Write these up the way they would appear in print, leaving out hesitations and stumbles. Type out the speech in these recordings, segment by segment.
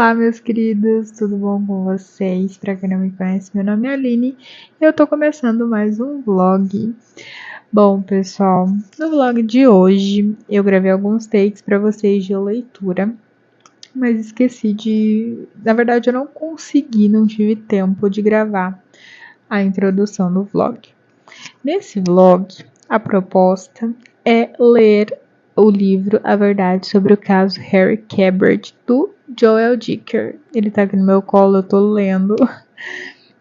Olá, meus queridos, tudo bom com vocês? Para quem não me conhece, meu nome é Aline e eu tô começando mais um vlog. Bom, pessoal, no vlog de hoje eu gravei alguns takes para vocês de leitura, mas esqueci de. Na verdade, eu não tive tempo de gravar a introdução do vlog. Nesse vlog, a proposta é ler o livro A Verdade sobre o Caso Harry Cabert, do Joel Dicker. Ele tá aqui no meu colo, eu tô lendo,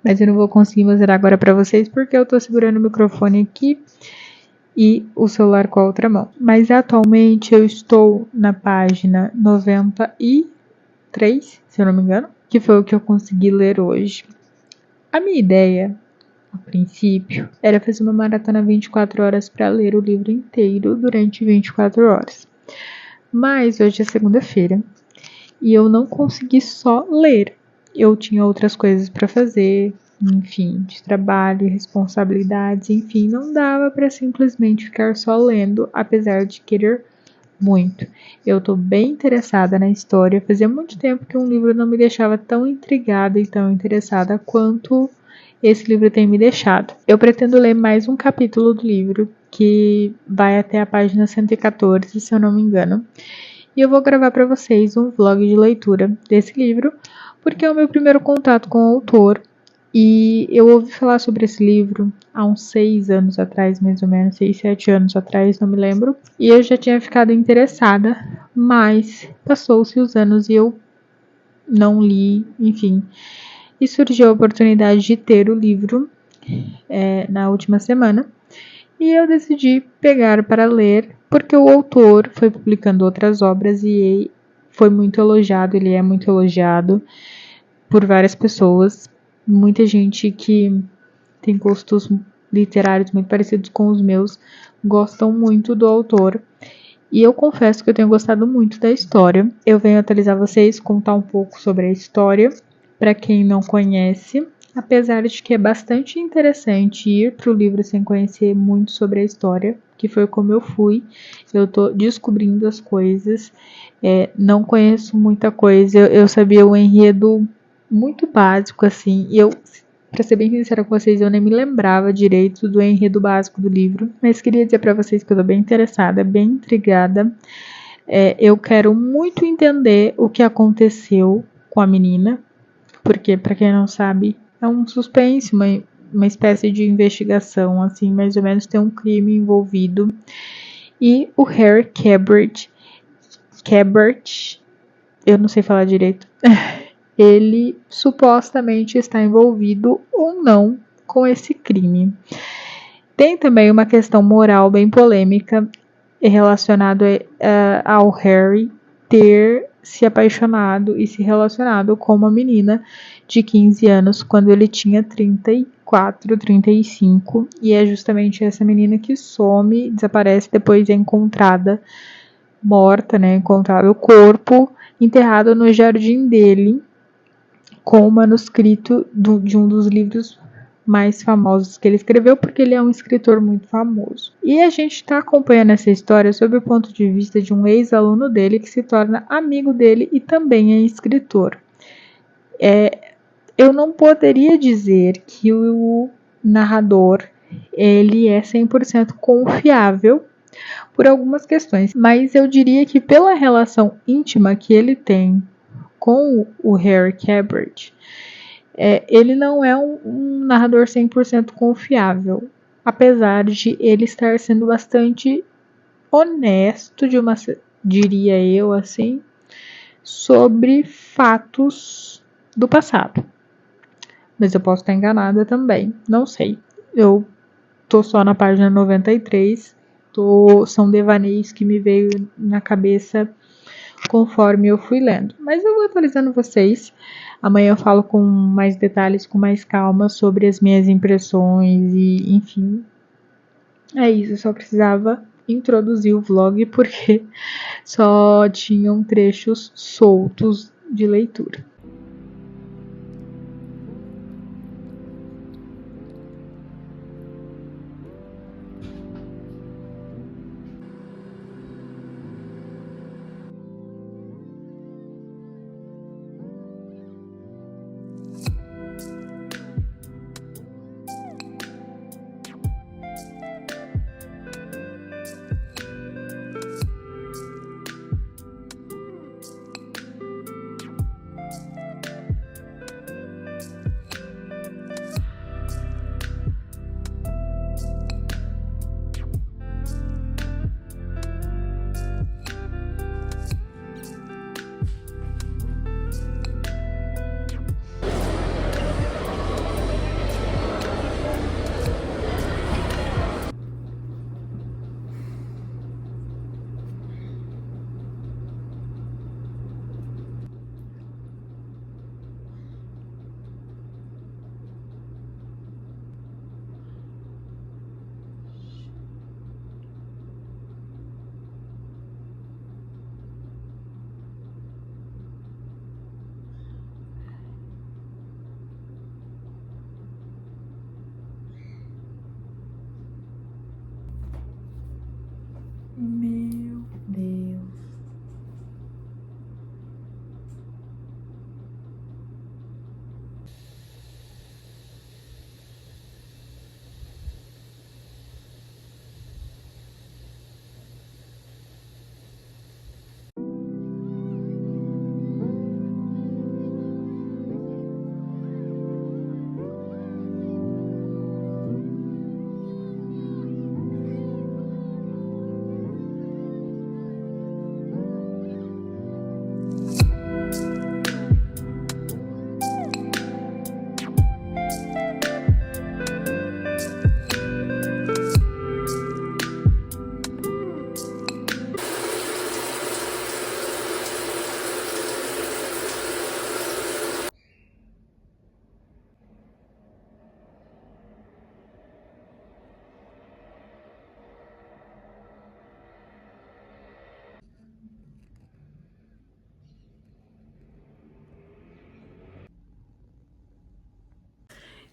mas eu não vou conseguir mostrar agora pra vocês porque eu tô segurando o microfone aqui e o celular com a outra mão. Mas atualmente eu estou na página 93, se eu não me engano, que foi o que eu consegui ler hoje. A minha ideia, a princípio, era fazer uma maratona 24 horas para ler o livro inteiro durante 24 horas. Mas hoje é segunda-feira e eu não consegui só ler. Eu tinha outras coisas para fazer, enfim, de trabalho, responsabilidades, enfim, não dava para simplesmente ficar só lendo, apesar de querer muito. Eu tô bem interessada na história. Fazia muito tempo que um livro não me deixava tão intrigada e tão interessada quanto esse livro tem me deixado. Eu pretendo ler mais um capítulo do livro, que vai até a página 114, se eu não me engano. E eu vou gravar para vocês um vlog de leitura desse livro, porque é o meu primeiro contato com o autor. E eu ouvi falar sobre esse livro há uns 6 anos atrás, mais ou menos, 6, 7 anos atrás, não me lembro. E eu já tinha ficado interessada, mas passou-se os anos e eu não li, enfim. E surgiu a oportunidade de ter o livro na última semana. E eu decidi pegar para ler, porque o autor foi publicando outras obras e foi muito elogiado, ele é muito elogiado por várias pessoas. Muita gente que tem gostos literários muito parecidos com os meus gostam muito do autor. E eu confesso que eu tenho gostado muito da história. Eu venho atualizar vocês, contar um pouco sobre a história, para quem não conhece. Apesar de que é bastante interessante ir para o livro sem conhecer muito sobre a história, que foi como eu fui. Eu tô descobrindo as coisas, não conheço muita coisa. Eu sabia o enredo muito básico, assim, e eu, pra ser bem sincera com vocês, eu nem me lembrava direito do enredo básico do livro, mas queria dizer pra vocês que eu tô bem interessada, bem intrigada. Eu quero muito entender o que aconteceu com a menina, porque, pra quem não sabe, é um suspense, uma espécie de investigação, assim, mais ou menos tem um crime envolvido. E o Harry Cabert, eu não sei falar direito, ele supostamente está envolvido ou não com esse crime. Tem também uma questão moral bem polêmica relacionada ao Harry ter se apaixonado e se relacionado com uma menina de 15 anos quando ele tinha 34, 35, e é justamente essa menina que some, desaparece, depois é encontrada morta, né, encontrado o corpo enterrado no jardim dele com o manuscrito de um dos livros mais famosos que ele escreveu, porque ele é um escritor muito famoso. E a gente está acompanhando essa história sob o ponto de vista de um ex-aluno dele que se torna amigo dele e também é escritor. Eu não poderia dizer que o narrador ele é 100% confiável por algumas questões, mas eu diria que pela relação íntima que ele tem com o Harry Cabert, ele não é um narrador 100% confiável, apesar de ele estar sendo bastante honesto, diria eu assim, sobre fatos do passado. Mas eu posso estar enganada também, não sei. Eu tô só na página 93, são devaneios que me veio na cabeça conforme eu fui lendo. Mas eu vou atualizando vocês. Amanhã eu falo com mais detalhes, com mais calma sobre as minhas impressões e, enfim. É isso, eu só precisava introduzir o vlog porque só tinham trechos soltos de leitura.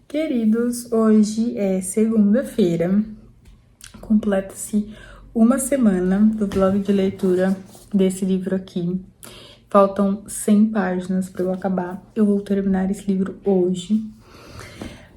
Queridos, hoje é segunda-feira, completa-se uma semana do vlog de leitura desse livro aqui. Faltam 100 páginas para eu acabar. Eu vou terminar esse livro hoje,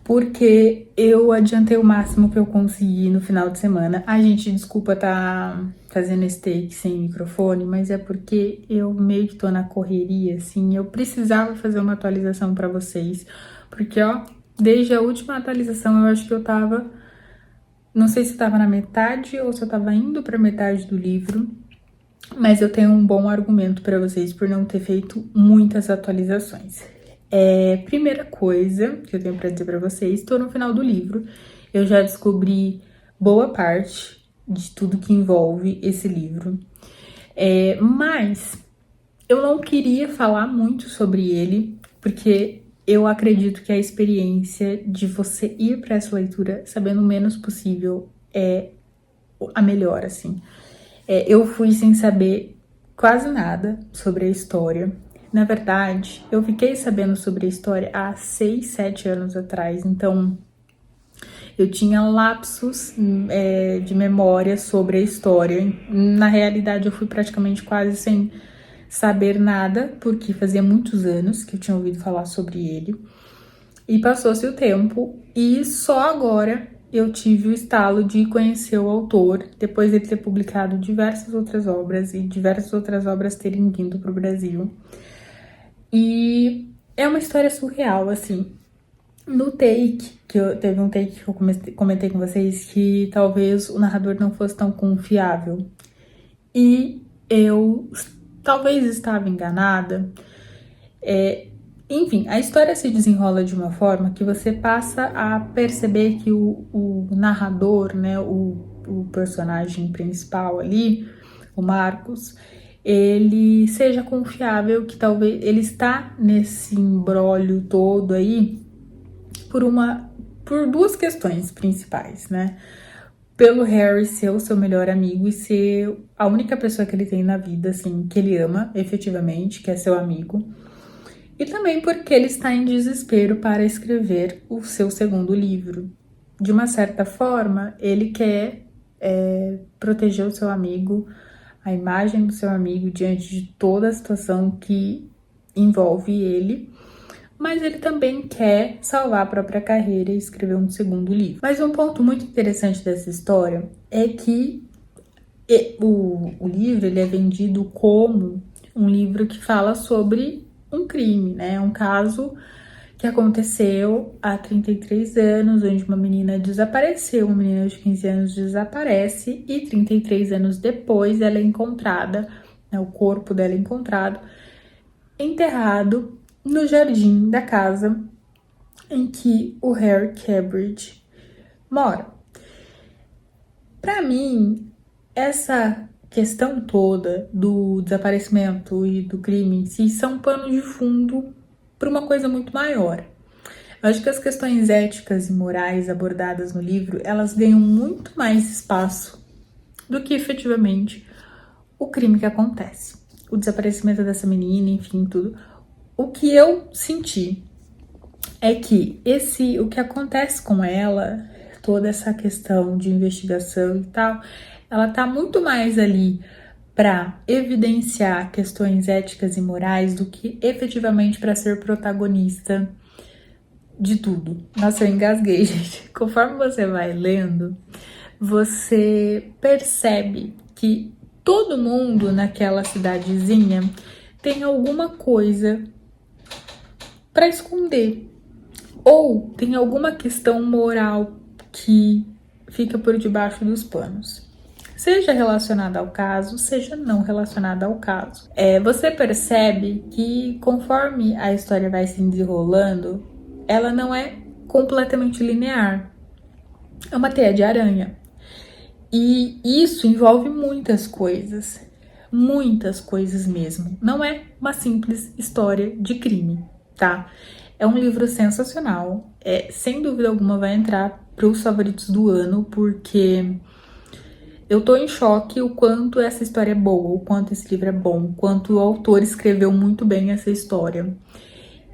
porque eu adiantei o máximo que eu consegui no final de semana. Ai, gente, desculpa tá fazendo esse take sem microfone, mas é porque eu meio que tô na correria, assim. Eu precisava fazer uma atualização para vocês, porque, ó, desde a última atualização eu acho que eu tava... Não sei se eu tava na metade ou se eu tava indo pra metade do livro, mas eu tenho um bom argumento para vocês por não ter feito muitas atualizações. Primeira coisa que eu tenho para dizer para vocês, estou no final do livro, eu já descobri boa parte de tudo que envolve esse livro, mas eu não queria falar muito sobre ele, porque eu acredito que a experiência de você ir para essa leitura sabendo o menos possível é a melhor, assim. Eu fui sem saber quase nada sobre a história. Na verdade, eu fiquei sabendo sobre a história há 6, 7 anos atrás, então eu tinha lapsos de memória sobre a história. Na realidade, eu fui praticamente quase sem saber nada, porque fazia muitos anos que eu tinha ouvido falar sobre ele. E passou-se o tempo, e só agora eu tive o estalo de conhecer o autor, depois dele ter publicado diversas outras obras e diversas outras obras terem vindo para o Brasil. E é uma história surreal, assim. No take, teve um take que eu comentei com vocês que talvez o narrador não fosse tão confiável. E eu talvez estava enganada. Enfim, a história se desenrola de uma forma que você passa a perceber que o narrador, né, o personagem principal ali, o Marcos, ele seja confiável, que talvez ele está nesse imbróglio todo aí por duas questões principais, né? Pelo Harry ser o seu melhor amigo e ser a única pessoa que ele tem na vida, assim, que ele ama efetivamente, que é seu amigo. E também porque ele está em desespero para escrever o seu segundo livro. De uma certa forma, ele quer proteger o seu amigo, a imagem do seu amigo diante de toda a situação que envolve ele, mas ele também quer salvar a própria carreira e escrever um segundo livro. Mas um ponto muito interessante dessa história é que o livro ele é vendido como um livro que fala sobre um crime, né? Um caso que aconteceu há 33 anos, onde uma menina desapareceu, uma menina de 15 anos desaparece e 33 anos depois ela é encontrada, né, o corpo dela é encontrado, enterrado no jardim da casa em que o Harry Cabridge mora. Para mim, essa questão toda do desaparecimento e do crime em si são pano de fundo para uma coisa muito maior. Eu acho que as questões éticas e morais abordadas no livro, elas ganham muito mais espaço do que efetivamente o crime que acontece. O desaparecimento dessa menina, enfim, tudo. O que eu senti é que o que acontece com ela, toda essa questão de investigação e tal, ela tá muito mais ali para evidenciar questões éticas e morais do que efetivamente para ser protagonista de tudo. Nossa, eu engasguei, gente. Conforme você vai lendo, você percebe que todo mundo naquela cidadezinha tem alguma coisa para esconder. Ou tem alguma questão moral que fica por debaixo dos panos. Seja relacionada ao caso, seja não relacionada ao caso. Você percebe que conforme a história vai se desenrolando, ela não é completamente linear. É uma teia de aranha. E isso envolve muitas coisas mesmo. Não é uma simples história de crime, tá? É um livro sensacional, sem dúvida alguma vai entrar para os favoritos do ano, porque eu tô em choque o quanto essa história é boa, o quanto esse livro é bom, o quanto o autor escreveu muito bem essa história.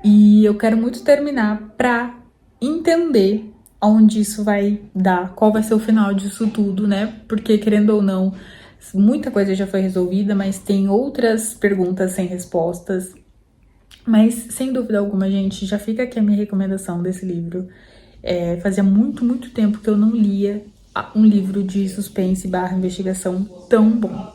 E eu quero muito terminar para entender onde isso vai dar, qual vai ser o final disso tudo, né? Porque, querendo ou não, muita coisa já foi resolvida, mas tem outras perguntas sem respostas. Mas, sem dúvida alguma, gente, já fica aqui a minha recomendação desse livro. Fazia muito, muito tempo que eu não lia um livro de suspense / investigação tão bom.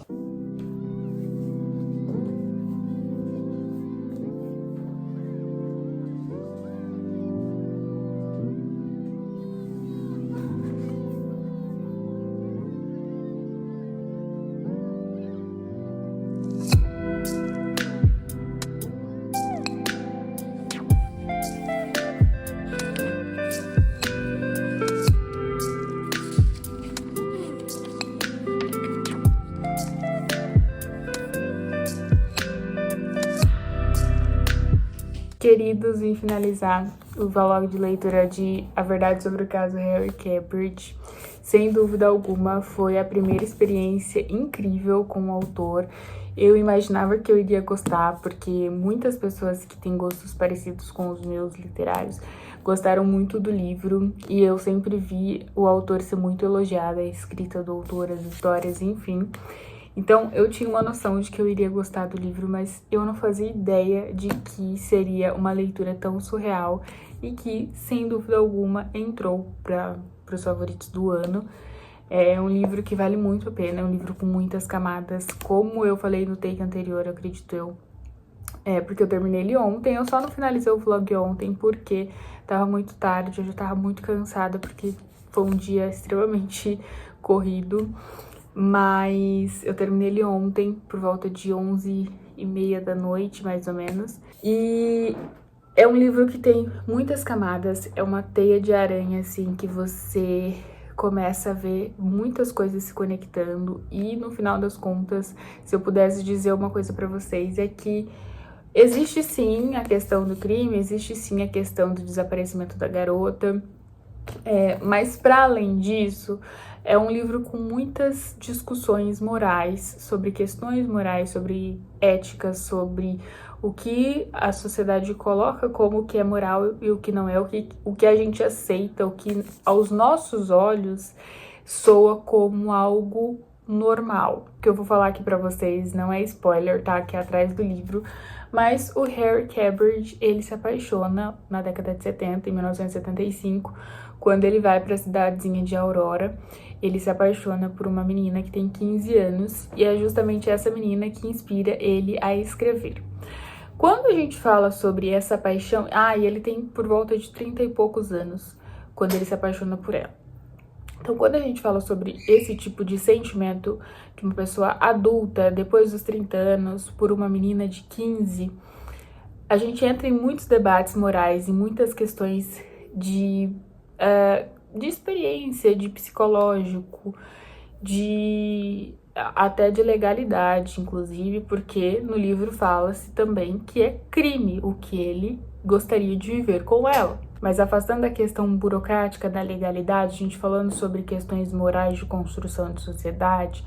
Queridos, vim finalizar o vlog de leitura de A Verdade sobre o Caso Harry Cabridge. Sem dúvida alguma, foi a primeira experiência incrível com o autor. Eu imaginava que eu iria gostar, porque muitas pessoas que têm gostos parecidos com os meus literários gostaram muito do livro, e eu sempre vi o autor ser muito elogiado, a escrita do autor, as histórias, enfim. Então, eu tinha uma noção de que eu iria gostar do livro, mas eu não fazia ideia de que seria uma leitura tão surreal e que, sem dúvida alguma, entrou para os favoritos do ano. É um livro que vale muito a pena, é um livro com muitas camadas. Como eu falei no take anterior, eu acredito eu, porque eu terminei ele ontem. Eu só não finalizei o vlog ontem porque tava muito tarde, eu já tava muito cansada, porque foi um dia extremamente corrido. Mas eu terminei ele ontem, por volta de 11h30 da noite, mais ou menos. E é um livro que tem muitas camadas, é uma teia de aranha, assim, que você começa a ver muitas coisas se conectando. E no final das contas, se eu pudesse dizer uma coisa pra vocês, é que existe sim a questão do crime, existe sim a questão do desaparecimento da garota, mas para além disso, é um livro com muitas discussões morais, sobre questões morais, sobre ética, sobre o que a sociedade coloca como o que é moral e o que não é, o que a gente aceita, o que aos nossos olhos soa como algo normal. O que eu vou falar aqui pra vocês não é spoiler, tá? Aqui atrás do livro. Mas o Harry Cabridge, ele se apaixona na década de 70, em 1975, quando ele vai para a cidadezinha de Aurora. Ele se apaixona por uma menina que tem 15 anos e é justamente essa menina que inspira ele a escrever. Quando a gente fala sobre essa paixão... e ele tem por volta de 30 e poucos anos quando ele se apaixona por ela. Então, quando a gente fala sobre esse tipo de sentimento que uma pessoa adulta, depois dos 30 anos, por uma menina de 15, a gente entra em muitos debates morais, em muitas questões de experiência, de psicológico, até de legalidade, inclusive, porque no livro fala-se também que é crime o que ele gostaria de viver com ela. Mas afastando a questão burocrática da legalidade, a gente falando sobre questões morais de construção de sociedade,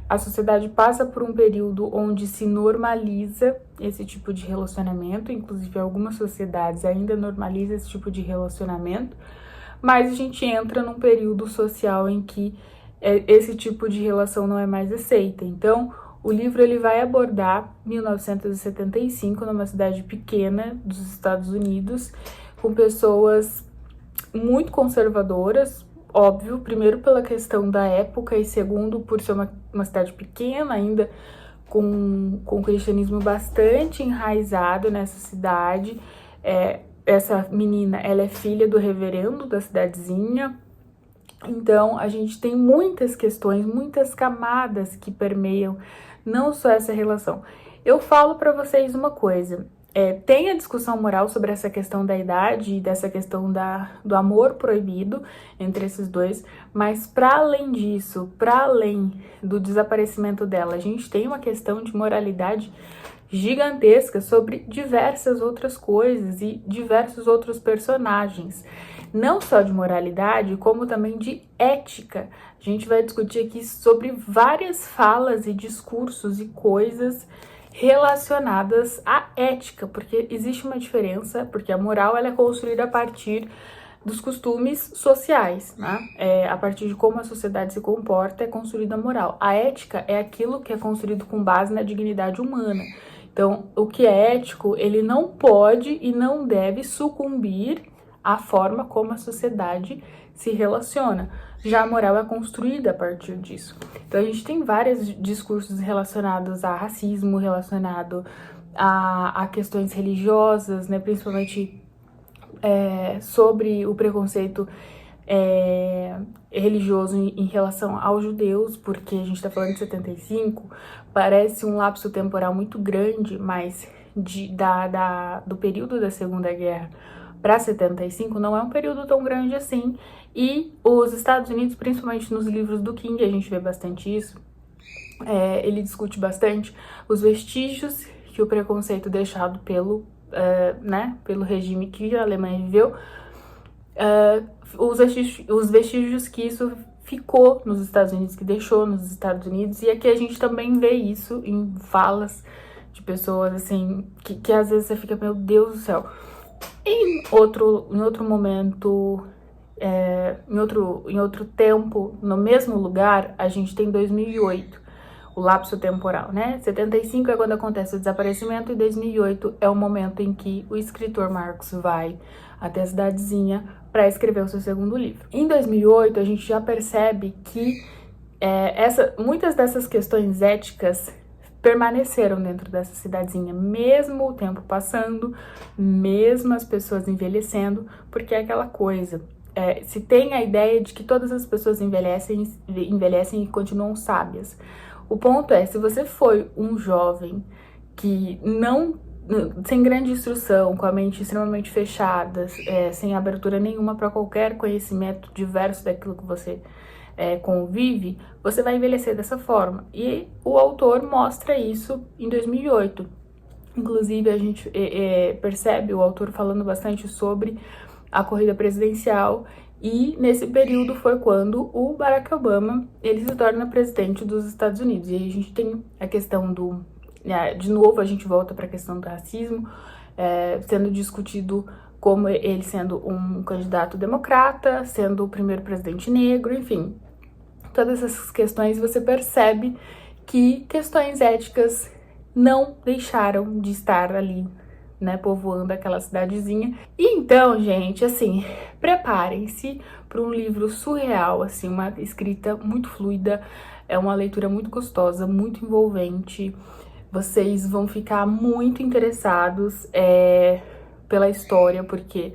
a sociedade passa por um período onde se normaliza esse tipo de relacionamento, inclusive algumas sociedades ainda normalizam esse tipo de relacionamento, mas a gente entra num período social em que esse tipo de relação não é mais aceita. Então, o livro ele vai abordar 1975, numa cidade pequena dos Estados Unidos, com pessoas muito conservadoras, óbvio, primeiro pela questão da época e segundo por ser uma cidade pequena ainda, com o cristianismo bastante enraizado nessa cidade. Essa menina, ela é filha do reverendo da cidadezinha. Então, a gente tem muitas questões, muitas camadas que permeiam não só essa relação. Eu falo pra vocês uma coisa, tem a discussão moral sobre essa questão da idade e dessa questão do amor proibido entre esses dois, mas para além disso, para além do desaparecimento dela, a gente tem uma questão de moralidade gigantesca sobre diversas outras coisas e diversos outros personagens. Não só de moralidade, como também de ética. A gente vai discutir aqui sobre várias falas e discursos e coisas relacionadas à ética, porque existe uma diferença, porque a moral ela é construída a partir dos costumes sociais, né? A partir de como a sociedade se comporta é construída a moral. A ética é aquilo que é construído com base na dignidade humana. Então, o que é ético, ele não pode e não deve sucumbir à forma como a sociedade se relaciona. Já a moral é construída a partir disso. Então, a gente tem vários discursos relacionados a racismo, relacionado a questões religiosas, né? Principalmente sobre o preconceito religioso em relação aos judeus, porque a gente está falando de 75, parece um lapso temporal muito grande, mas do período da Segunda Guerra para 75 não é um período tão grande assim, e os Estados Unidos, principalmente nos livros do King, a gente vê bastante isso, ele discute bastante os vestígios que o preconceito deixado pelo regime que a Alemanha viveu, os vestígios que isso ficou nos Estados Unidos, que deixou nos Estados Unidos, e aqui a gente também vê isso em falas de pessoas, assim, que às vezes você fica, meu Deus do céu. Em outro momento, em outro tempo, no mesmo lugar, a gente tem 2008, o lapso temporal, né? 75 é quando acontece o desaparecimento e 2008 é o momento em que o escritor Marcos vai até a cidadezinha para escrever o seu segundo livro. Em 2008, a gente já percebe que muitas dessas questões éticas permaneceram dentro dessa cidadezinha, mesmo o tempo passando, mesmo as pessoas envelhecendo, porque é aquela coisa, se tem a ideia de que todas as pessoas envelhecem e continuam sábias. O ponto é, se você foi um jovem que sem grande instrução, com a mente extremamente fechada, sem abertura nenhuma para qualquer conhecimento diverso daquilo que você convive, você vai envelhecer dessa forma. E o autor mostra isso em 2008. Inclusive, a gente percebe o autor falando bastante sobre a corrida presidencial, e nesse período foi quando o Barack Obama ele se torna presidente dos Estados Unidos. E aí a gente tem a questão de novo a gente volta para a questão do racismo, sendo discutido como ele sendo um candidato democrata, sendo o primeiro presidente negro, enfim. Todas essas questões você percebe que questões éticas não deixaram de estar ali, né, povoando aquela cidadezinha. E então, gente, assim, preparem-se para um livro surreal, assim, uma escrita muito fluida, é uma leitura muito gostosa, muito envolvente. Vocês vão ficar muito interessados pela história, porque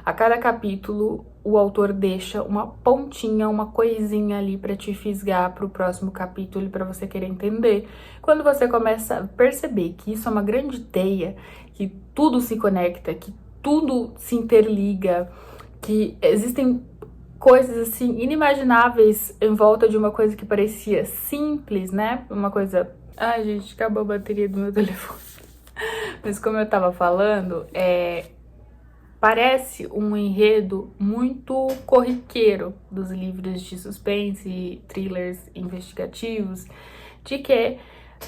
a cada capítulo o autor deixa uma pontinha, uma coisinha ali para te fisgar para o próximo capítulo, para você querer entender. Quando você começa a perceber que isso é uma grande teia, que tudo se conecta, que tudo se interliga, que existem coisas assim inimagináveis em volta de uma coisa que parecia simples, né? Uma coisa... Ai, gente, acabou a bateria do meu telefone. Mas como eu tava falando, parece um enredo muito corriqueiro dos livros de suspense, thrillers investigativos, de que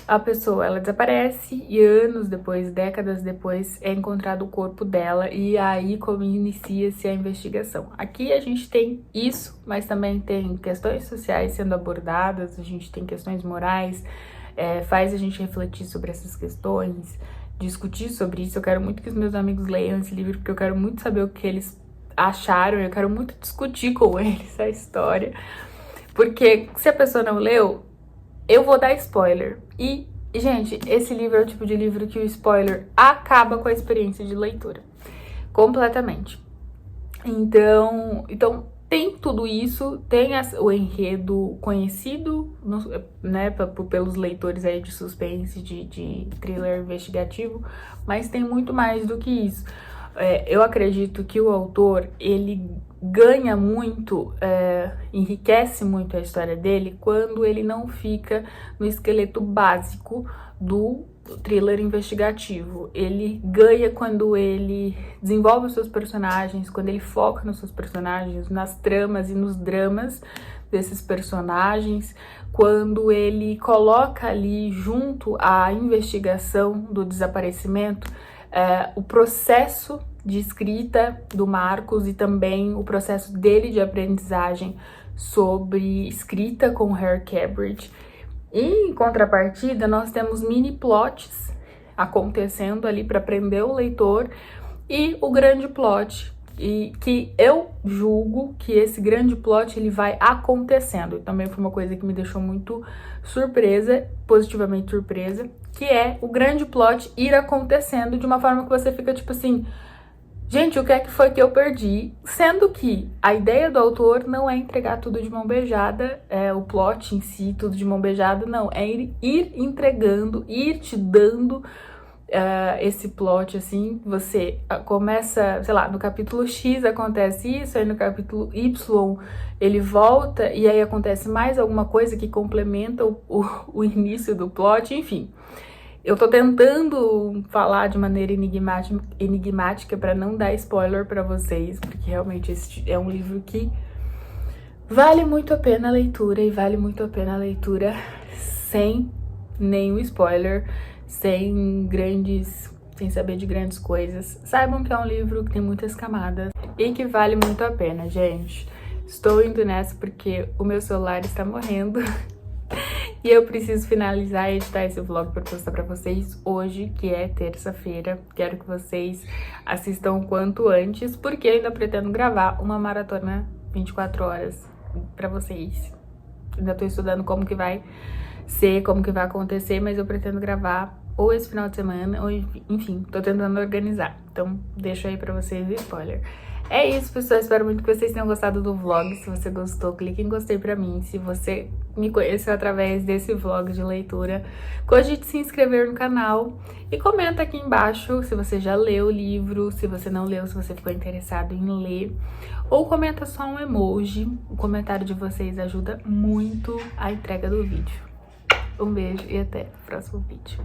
a pessoa ela desaparece e anos depois, décadas depois, é encontrado o corpo dela, e aí como inicia-se a investigação. Aqui a gente tem isso, mas também tem questões sociais sendo abordadas, a gente tem questões morais, faz a gente refletir sobre essas questões, discutir sobre isso. Eu quero muito que os meus amigos leiam esse livro, porque eu quero muito saber o que eles acharam, eu quero muito discutir com eles a história, porque se a pessoa não leu, eu vou dar spoiler. E, gente, esse livro é o tipo de livro que o spoiler acaba com a experiência de leitura, completamente. Então tem tudo isso, tem o enredo conhecido, né, pelos leitores aí de suspense, de thriller investigativo, mas tem muito mais do que isso. Eu acredito que o autor, ele ganha muito, enriquece muito a história dele quando ele não fica no esqueleto básico do thriller investigativo. Ele ganha quando ele desenvolve os seus personagens, quando ele foca nos seus personagens, nas tramas e nos dramas desses personagens, quando ele coloca ali junto à investigação do desaparecimento o processo de escrita do Marcos e também o processo dele de aprendizagem sobre escrita com Harry Cabridge. E, em contrapartida, nós temos mini plots acontecendo ali para prender o leitor e o grande plot, e que eu julgo que esse grande plot ele vai acontecendo. E também foi uma coisa que me deixou muito surpresa, positivamente surpresa, que é o grande plot ir acontecendo de uma forma que você fica tipo assim, gente, o que é que foi que eu perdi? Sendo que a ideia do autor não é entregar tudo de mão beijada, o plot em si, tudo de mão beijada, não. É ir entregando, ir te dando esse plot, assim. Você começa, sei lá, no capítulo X acontece isso, aí no capítulo Y ele volta e aí acontece mais alguma coisa que complementa o início do plot, enfim. Eu tô tentando falar de maneira enigmática para não dar spoiler para vocês, porque realmente esse é um livro que vale muito a pena a leitura, e vale muito a pena a leitura sem nenhum spoiler, sem saber de grandes coisas. Saibam que é um livro que tem muitas camadas e que vale muito a pena, gente. Estou indo nessa porque o meu celular está morrendo. E eu preciso finalizar e editar esse vlog para postar para vocês hoje, que é terça-feira. Quero que vocês assistam o quanto antes, porque eu ainda pretendo gravar uma maratona 24 horas para vocês. Ainda tô estudando como que vai ser, como que vai acontecer, mas eu pretendo gravar ou esse final de semana, ou enfim, tô tentando organizar. Então, deixo aí pra vocês o spoiler. É isso, pessoal. Espero muito que vocês tenham gostado do vlog. Se você gostou, clique em gostei pra mim. Se você me conheceu através desse vlog de leitura, cogite se inscrever no canal e comenta aqui embaixo se você já leu o livro, se você não leu, se você ficou interessado em ler, ou comenta só um emoji. O comentário de vocês ajuda muito a entrega do vídeo. Um beijo e até o próximo vídeo.